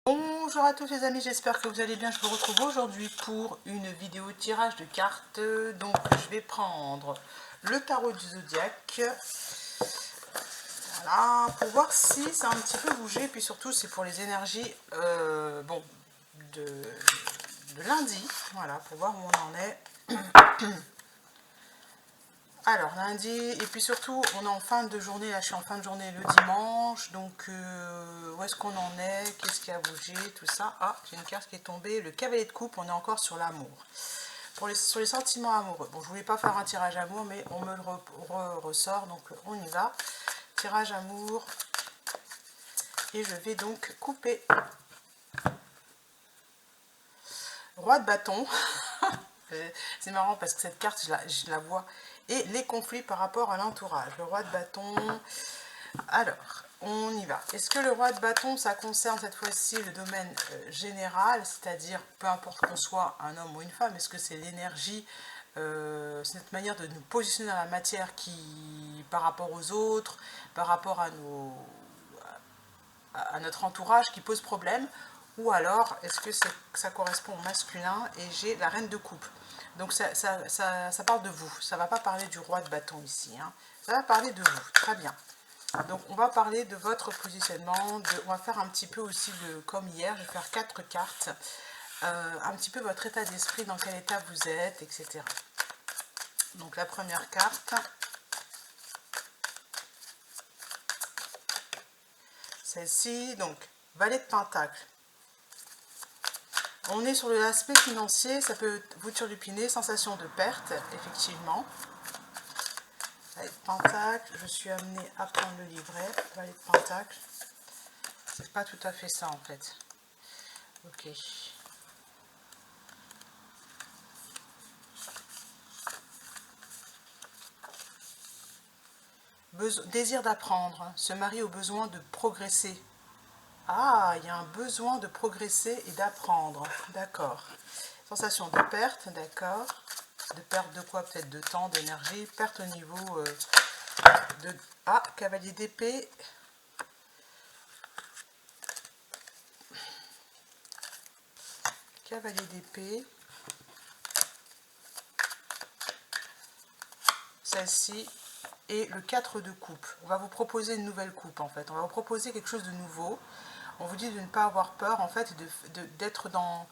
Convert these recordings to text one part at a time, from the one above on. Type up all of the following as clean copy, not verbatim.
Bonjour à tous les amis, j'espère que vous allez bien. Je vous retrouve aujourd'hui pour une vidéo tirage de cartes. Donc je vais prendre le tarot du zodiaque. Voilà, pour voir si ça a un petit peu bougé. Puis surtout c'est pour les énergies de lundi. Voilà, pour voir où on en est. Alors lundi, et puis surtout on est en fin de journée, là je suis en fin de journée le dimanche, donc où est-ce qu'on en est, qu'est-ce qui a bougé, tout ça. Ah, j'ai une carte qui est tombée, le cavalier de coupe, on est encore sur l'amour. Sur les sentiments amoureux, bon je voulais pas faire un tirage amour, mais on me le ressort, donc on y va. Tirage amour, et je vais donc couper. Roi de bâton, c'est marrant parce que cette carte je la vois, et les conflits par rapport à l'entourage. Le roi de bâton. Alors, on y va. Est-ce que le roi de bâton, ça concerne cette fois-ci le domaine général, c'est-à-dire peu importe qu'on soit un homme ou une femme, est-ce que c'est l'énergie, c'est notre manière de nous positionner dans la matière qui, par rapport aux autres, par rapport à notre entourage qui pose problème, ou alors est-ce que ça correspond au masculin, et j'ai la reine de coupe. Donc ça parle de vous, ça ne va pas parler du roi de bâton ici, hein. Ça va parler de vous, très bien. Donc on va parler de votre positionnement, on va faire un petit peu aussi comme hier, je vais faire 4 cartes, un petit peu votre état d'esprit, dans quel état vous êtes, etc. Donc la première carte, celle-ci, donc valet de pentacle. On est sur l'aspect financier, ça peut vous turlupiner, sensation de perte, effectivement. Valet de pentacle, je suis amenée à prendre le livret, valet de pentacle. C'est pas tout à fait ça en fait. Ok. Désir d'apprendre, se marie au besoin de progresser. Ah, il y a un besoin de progresser et d'apprendre, d'accord. Sensation de perte, d'accord. De perte de quoi? Peut-être de temps, d'énergie, perte au niveau de... Ah, cavalier d'épée. Cavalier d'épée. Celle-ci. Et le 4 de coupe. On va vous proposer une nouvelle coupe en fait. On va vous proposer quelque chose de nouveau. On vous dit de ne pas avoir peur en fait, d'être dans,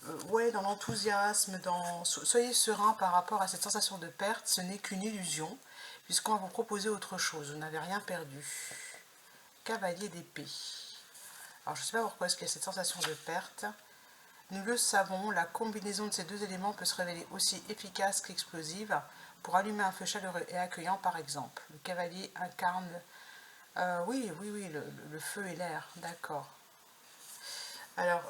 dans l'enthousiasme, soyez serein par rapport à cette sensation de perte. Ce n'est qu'une illusion, puisqu'on va vous proposer autre chose. Vous n'avez rien perdu. Cavalier d'épée. Alors je ne sais pas pourquoi est-ce qu'il y a cette sensation de perte. Nous le savons, la combinaison de ces deux éléments peut se révéler aussi efficace qu'explosive pour allumer un feu chaleureux et accueillant par exemple. Le cavalier incarne, oui, le feu et l'air, d'accord. Alors,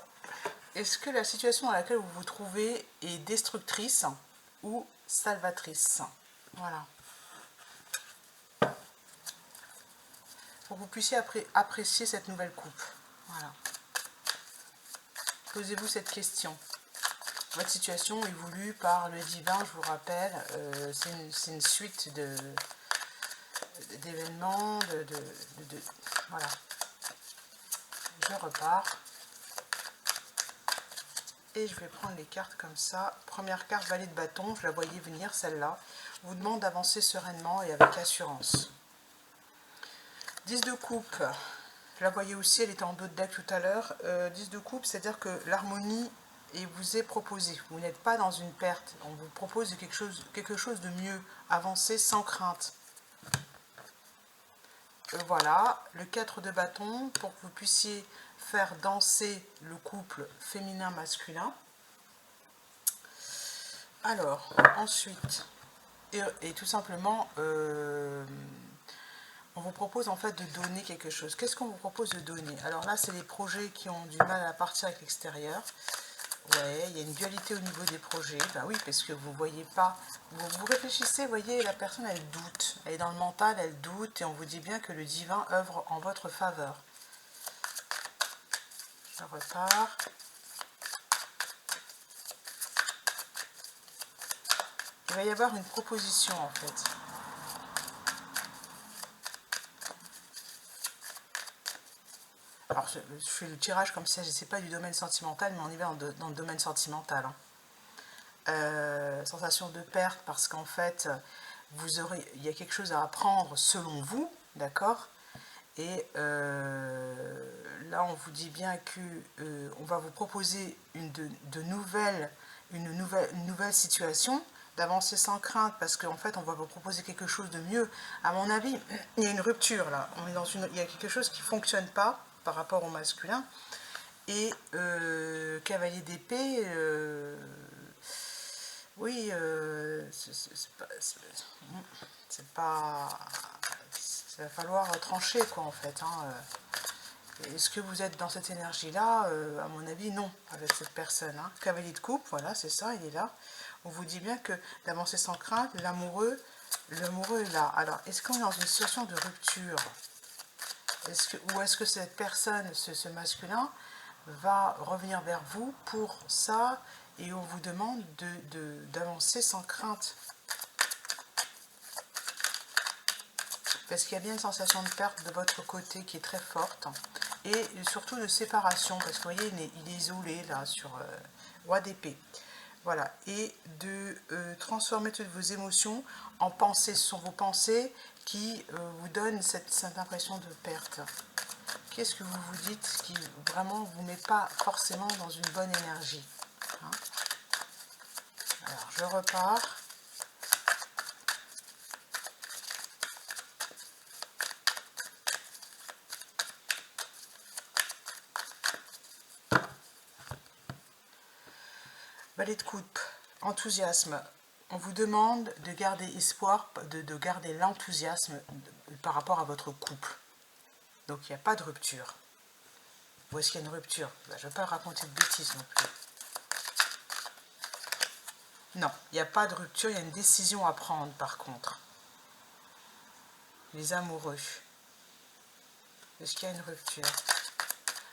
est-ce que la situation dans laquelle vous vous trouvez est destructrice ou salvatrice? Voilà. Pour que vous puissiez apprécier cette nouvelle coupe. Voilà. Posez-vous cette question. Votre situation est voulue par le divin, je vous rappelle, c'est une suite d'événements, voilà. Je repars. Et je vais prendre les cartes comme ça. Première carte, valet de bâton, je la voyais venir celle-là. Vous demande d'avancer sereinement et avec assurance. 10 de coupe, je la voyais aussi, elle était en dos de deck tout à l'heure. 10 de coupe, c'est-à-dire que l'harmonie vous est proposée. Vous n'êtes pas dans une perte. On vous propose quelque chose de mieux. Avancez sans crainte. Voilà, le 4 de bâton, pour que vous puissiez faire danser le couple féminin-masculin. Alors, ensuite, et tout simplement, on vous propose en fait de donner quelque chose. Qu'est-ce qu'on vous propose de donner? Alors là, c'est les projets qui ont du mal à partir avec l'extérieur. Ouais, il y a une dualité au niveau des projets. Ben oui, parce que vous ne voyez pas. Vous réfléchissez, vous voyez, la personne, elle doute. Elle est dans le mental, elle doute, et on vous dit bien que le divin œuvre en votre faveur. Je repars. Il va y avoir une proposition, en fait. Alors, je fais le tirage comme ça, je ne sais pas du domaine sentimental, mais on y va dans le domaine sentimental. Hein. Sensation de perte, parce qu'en fait, il y a quelque chose à apprendre selon vous, d'accord? Et là, on vous dit bien que on va vous proposer une nouvelle situation, d'avancer sans crainte, parce qu'en fait, on va vous proposer quelque chose de mieux. À mon avis, il y a une rupture là. Il y a quelque chose qui ne fonctionne pas par rapport au masculin. Et cavalier d'épée, oui, c'est pas. Ça va falloir trancher, quoi, en fait. Hein. Est-ce que vous êtes dans cette énergie-là? À mon avis, non, avec cette personne. Hein. Cavalier de coupe, voilà, c'est ça, il est là. On vous dit bien que d'avancer sans crainte, l'amoureux est là. Alors, est-ce qu'on est dans une situation de rupture? Ou est-ce que cette personne, ce masculin, va revenir vers vous pour ça, et on vous demande d'avancer sans crainte? Parce qu'il y a bien une sensation de perte de votre côté qui est très forte, et surtout de séparation, parce que vous voyez, il est isolé là sur roi d'épée. Voilà, et de transformer toutes vos émotions en pensées. Ce sont vos pensées qui vous donnent cette impression de perte. Qu'est-ce que vous vous dites qui vraiment vous met pas forcément dans une bonne énergie, hein? Alors, je repars. Valet de coupe, enthousiasme. On vous demande de garder espoir, de garder l'enthousiasme par rapport à votre couple. Donc il n'y a pas de rupture. Ou est-ce qu'il y a une rupture? Je ne vais pas raconter de bêtises non plus. Non, il n'y a pas de rupture, il y a une décision à prendre par contre. Les amoureux. Est-ce qu'il y a une rupture?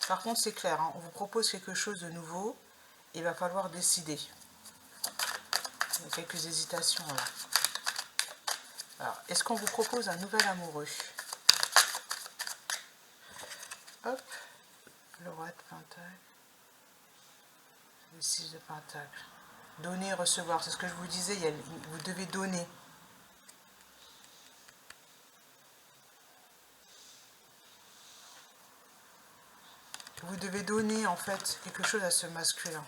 Par contre, c'est clair, hein, on vous propose quelque chose de nouveau, il va falloir décider. Il y a quelques hésitations là. Alors, est-ce qu'on vous propose un nouvel amoureux? Hop, le roi de Pentacle, le 6 de Pentacle. Donner, recevoir, c'est ce que je vous disais, vous devez donner. Vous devez donner en fait quelque chose à ce masculin.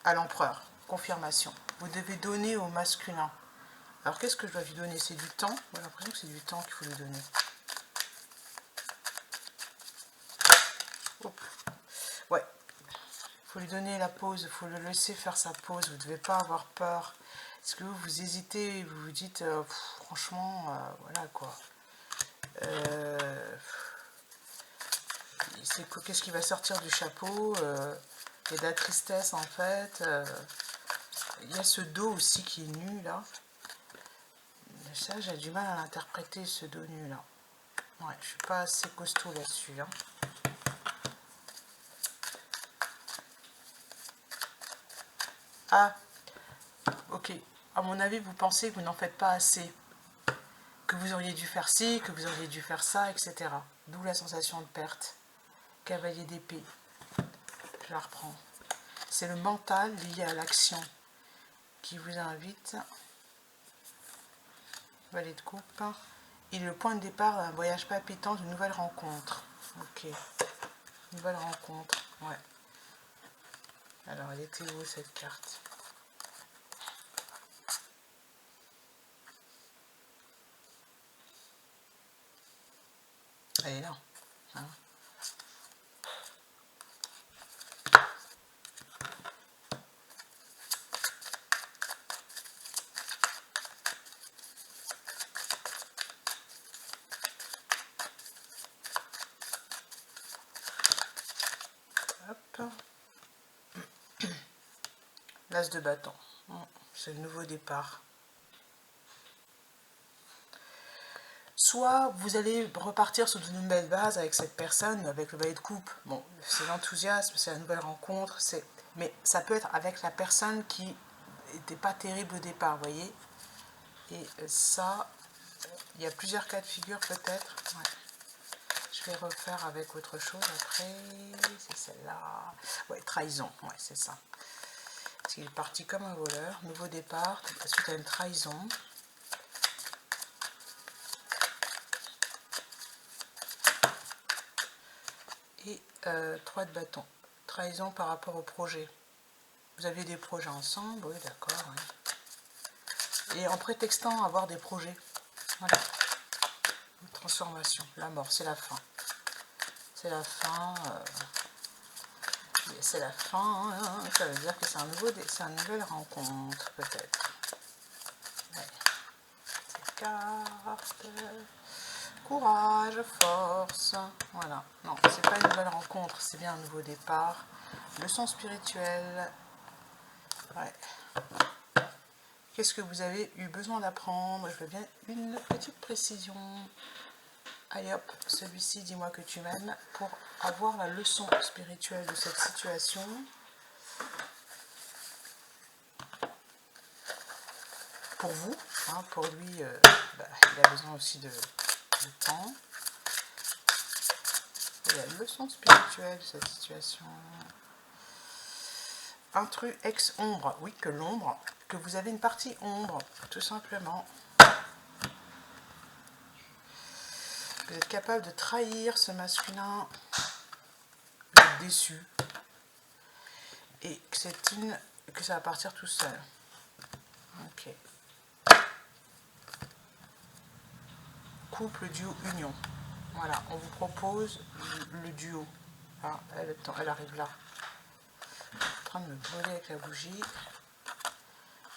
À l'empereur, confirmation. Vous devez donner au masculin. Alors qu'est-ce que je dois lui donner? C'est du temps. J'ai l'impression que c'est du temps qu'il faut lui donner. Hop. Ouais. Il faut lui donner la pause, il faut le laisser faire sa pause. Vous ne devez pas avoir peur. Est-ce que vous hésitez, vous vous dites, franchement, voilà quoi. Qu'est-ce qui va sortir du chapeau? Il y a de la tristesse en fait. Il y a ce dos aussi qui est nu là. Ça, j'ai du mal à l'interpréter, ce dos nu là. Ouais, je suis pas assez costaud là-dessus. Hein. Ah, ok. À mon avis, vous pensez que vous n'en faites pas assez. Que vous auriez dû faire ci, que vous auriez dû faire ça, etc. D'où la sensation de perte. Cavalier d'épée. Je la reprends. C'est le mental lié à l'action qui vous invite. Valet de coupe. Il est le point de départ d'un voyage palpitant, d'une nouvelle rencontre. Ok. Nouvelle rencontre. Ouais. Alors, elle était où cette carte? Elle est là. Hein. Hop. L'as de bâton. C'est le nouveau départ. Soit vous allez repartir sur de nouvelles bases avec cette personne, avec le valet de coupe. Bon, c'est l'enthousiasme, c'est la nouvelle rencontre, mais ça peut être avec la personne qui n'était pas terrible au départ, vous voyez. Et ça, il y a plusieurs cas de figure peut-être. Ouais. Je vais refaire avec autre chose après. C'est celle-là. Ouais, trahison. Ouais, c'est ça. Parce qu'il est parti comme un voleur. Nouveau départ. Suite à une trahison. Et 3 de bâton. Trahison par rapport au projet. Vous aviez des projets ensemble. Oui, d'accord. Ouais. Et en prétextant avoir des projets. Voilà. Une transformation. La mort, c'est la fin. C'est la fin. C'est la fin. Hein, ça veut dire que c'est une nouvelle rencontre, peut-être. Ouais. C'est carte. Courage, force. Voilà. Non, c'est pas une nouvelle rencontre, c'est bien un nouveau départ. Leçon spirituelle. Ouais. Qu'est-ce que vous avez eu besoin d'apprendre? Je veux bien une petite précision. Allez hop, celui-ci, dis-moi que tu m'aimes, pour avoir la leçon spirituelle de cette situation. Pour vous, hein, pour lui, il a besoin aussi de temps. Et la leçon spirituelle de cette situation. Intrus ex-ombre, oui, que l'ombre, que vous avez une partie ombre, tout simplement. Vous êtes capable de trahir ce masculin, vous êtes déçu, et que ça va partir tout seul. Ok. Couple, duo, union. Voilà, on vous propose le duo. Ah, elle arrive là. En train de me brûler avec la bougie.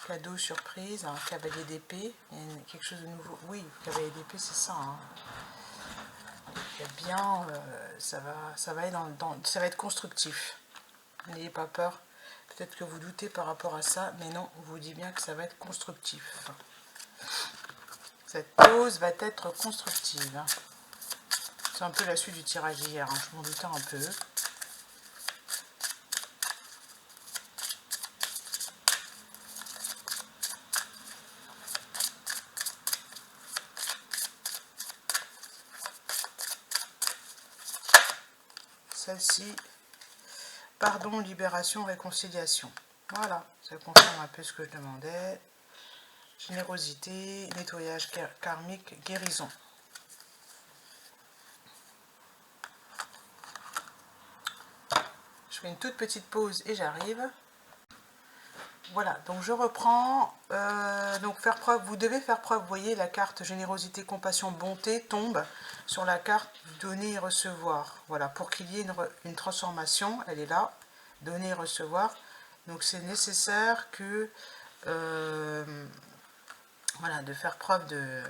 Cadeau, surprise, un cavalier d'épée. Quelque chose de nouveau. Oui, cavalier d'épée, c'est ça. Hein. Il y a bien, ça va être constructif. N'ayez pas peur. Peut-être que vous doutez par rapport à ça, mais non, on vous dit bien que ça va être constructif. Cette pause va être constructive. Hein. C'est un peu la suite du tirage d'hier, hein, je m'en doutais un peu. Celle-ci, pardon, libération, réconciliation. Voilà, ça confirme un peu ce que je demandais. Générosité, nettoyage karmique, guérison. Je fais une toute petite pause et j'arrive. Voilà, donc je reprends. Donc faire preuve, vous devez faire preuve. Vous voyez, la carte générosité, compassion, bonté tombe sur la carte donner et recevoir. Voilà, pour qu'il y ait une transformation, elle est là, donner et recevoir. Donc c'est nécessaire que voilà, de faire preuve de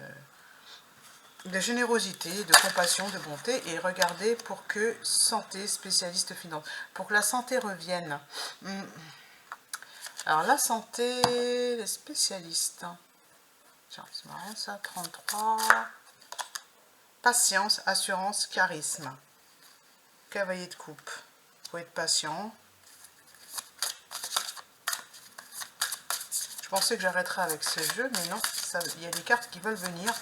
générosité, de compassion, de bonté, et regardez pour que santé, spécialiste finance, pour que la santé revienne. Alors la santé, les spécialistes, tiens, c'est marrant ça, 33, patience, assurance, charisme, cavalier de coupe, il faut être patient. Je pensais que j'arrêterais avec ce jeu, mais non, il y a des cartes qui veulent venir.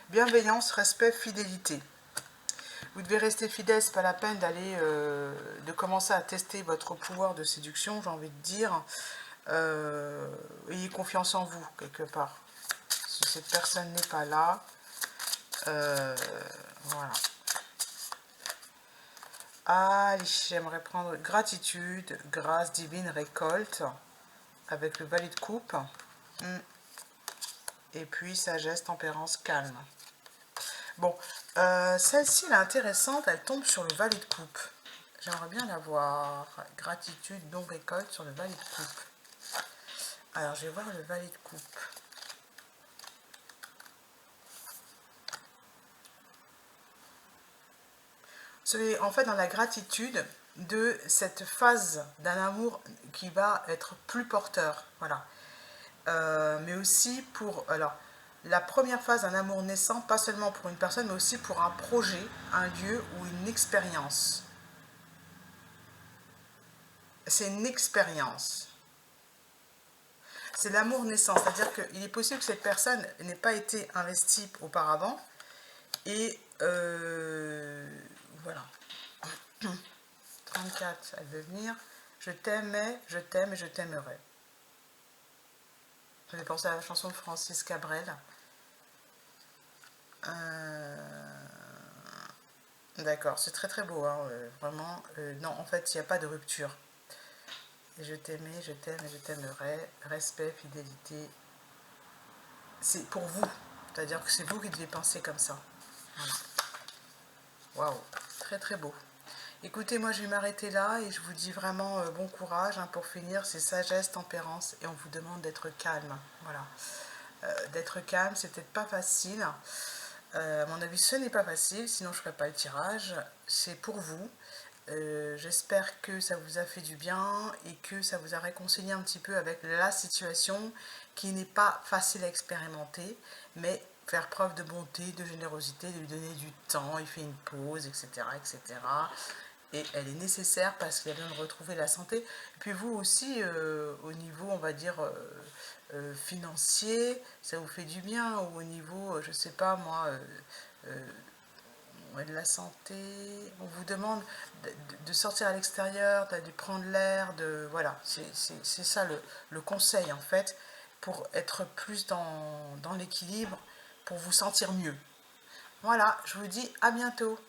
Bienveillance, respect, fidélité. Vous devez rester fidèle, c'est pas la peine d'aller, de commencer à tester votre pouvoir de séduction, j'ai envie de dire. Ayez confiance en vous, quelque part. Si cette personne n'est pas là, voilà. Allez, j'aimerais prendre gratitude, grâce divine, récolte, avec le valet de coupe. Et puis sagesse, tempérance, calme. Bon, celle-ci, elle est intéressante, elle tombe sur le valet de coupe. J'aimerais bien la voir. Gratitude, don, récolte sur le valet de coupe. Alors, je vais voir le valet de coupe. C'est en fait dans la gratitude de cette phase d'un amour qui va être plus porteur. Voilà. Mais aussi pour... Alors, la première phase d'un amour naissant, pas seulement pour une personne, mais aussi pour un projet, un lieu ou une expérience. c'est une expérience. C'est l'amour naissant, c'est-à-dire qu'il est possible que cette personne n'ait pas été investie auparavant, et voilà. 34, elle veut venir. Je t'aimais, je t'aime et je t'aimerai. J'avais pensé à la chanson de Francis Cabrel. D'accord, c'est très très beau, hein, vraiment. Non, en fait, il n'y a pas de rupture. Et je t'aimais, je t'aime et je t'aimerai. Respect, fidélité. C'est pour vous. C'est-à-dire que c'est vous qui devez penser comme ça. Voilà. Waouh, très très beau. Écoutez, moi je vais m'arrêter là et je vous dis vraiment bon courage, hein, pour finir, c'est sagesse, tempérance, et on vous demande d'être calme. Voilà. D'être calme, c'est peut-être pas facile. À mon avis, ce n'est pas facile, sinon je ne ferai pas le tirage. C'est pour vous. J'espère que ça vous a fait du bien et que ça vous a réconcilié un petit peu avec la situation qui n'est pas facile à expérimenter, mais faire preuve de bonté, de générosité, de lui donner du temps, il fait une pause, etc., etc. Et elle est nécessaire parce qu'il y a besoin de retrouver la santé. Et puis vous aussi, au niveau, on va dire, financier, ça vous fait du bien, ou au niveau, je sais pas moi, de la santé, on vous demande de sortir à l'extérieur, d'aller prendre l'air, de voilà, c'est ça le conseil en fait, pour être plus dans l'équilibre, pour vous sentir mieux. Voilà, je vous dis à bientôt.